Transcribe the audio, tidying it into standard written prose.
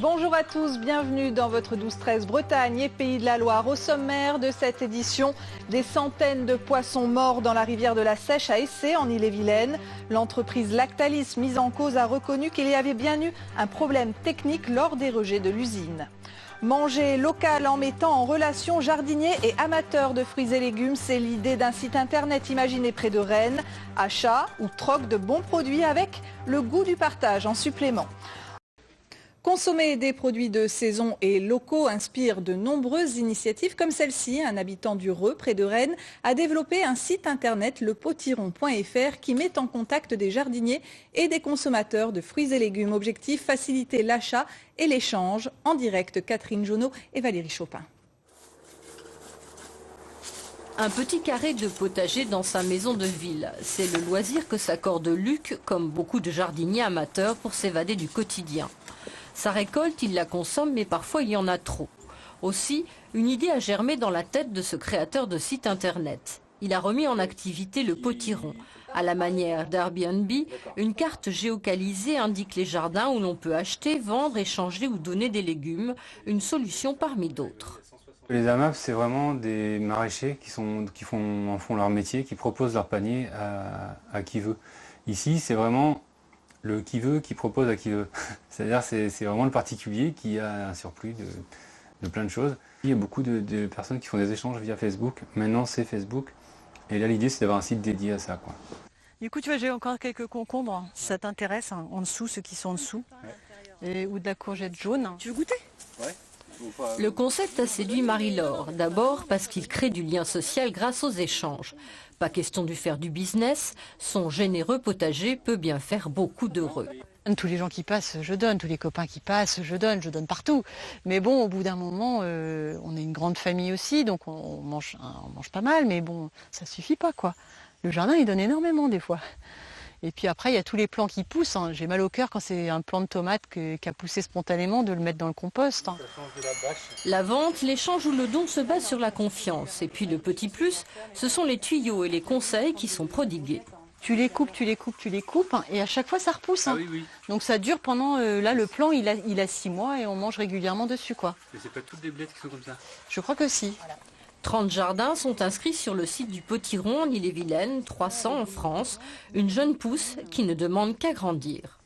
Bonjour à tous, bienvenue dans votre 12-13 Bretagne et Pays de la Loire. Au sommaire de cette édition, des centaines de poissons morts dans la rivière de la Seiche à Essé en Ille-et-Vilaine. L'entreprise Lactalis mise en cause a reconnu qu'il y avait bien eu un problème technique lors des rejets de l'usine. Manger local en mettant en relation jardiniers et amateurs de fruits et légumes, c'est l'idée d'un site internet imaginé près de Rennes. Achat ou troc de bons produits avec le goût du partage en supplément. Consommer des produits de saison et locaux inspire de nombreuses initiatives comme celle-ci. Un habitant du Reux, près de Rennes, a développé un site internet, lepotiron.fr, qui met en contact des jardiniers et des consommateurs de fruits et légumes. Objectif, faciliter l'achat et l'échange. En direct, Catherine Jonot et Valérie Chopin. Un petit carré de potager dans sa maison de ville. C'est le loisir que s'accorde Luc, comme beaucoup de jardiniers amateurs, pour s'évader du quotidien. Sa récolte, il la consomme, mais parfois il y en a trop. Aussi, une idée a germé dans la tête de ce créateur de site internet. Il a remis en activité le potiron. À la manière d'Airbnb, une carte géocalisée indique les jardins où l'on peut acheter, vendre, échanger ou donner des légumes. Une solution parmi d'autres. Les AMAP, c'est vraiment des maraîchers qui en font leur métier, qui proposent leur panier à qui veut. Ici, c'est vraiment le qui veut qui propose à qui veut. C'est-à-dire c'est vraiment le particulier qui a un surplus de plein de choses. Il y a beaucoup de personnes qui font des échanges via Facebook. Maintenant, c'est Facebook. Et là, l'idée, c'est d'avoir un site dédié à ça, quoi. Du coup, tu vois, j'ai encore quelques concombres. Ça t'intéresse, hein, en dessous, ceux qui sont en dessous. Ou de la courgette jaune. Tu veux goûter? Ouais. Le concept a séduit Marie-Laure. D'abord parce qu'il crée du lien social grâce aux échanges. Pas question de faire du business, son généreux potager peut bien faire beaucoup d'heureux. Tous les gens qui passent, je donne. Tous les copains qui passent, je donne partout. Mais bon, au bout d'un moment, on est une grande famille aussi, donc on mange pas mal, mais bon, ça suffit pas, quoi. Le jardin, il donne énormément des fois. Et puis après, il y a tous les plants qui poussent. Hein. J'ai mal au cœur quand c'est un plant de tomate qui a poussé spontanément de le mettre dans le compost. Hein. La vente, l'échange ou le don se base sur la confiance. Et puis le petit plus, ce sont les tuyaux et les conseils qui sont prodigués. Tu les coupes, hein, et à chaque fois ça repousse. Hein. Ah oui. Donc ça dure pendant, là le plant il a 6 mois et on mange régulièrement dessus, quoi. Mais c'est pas toutes des blettes qui sont comme ça? Je crois que si. 30 jardins sont inscrits sur le site du Potiron en Ille-et-Vilaine, 300 en France. Une jeune pousse qui ne demande qu'à grandir.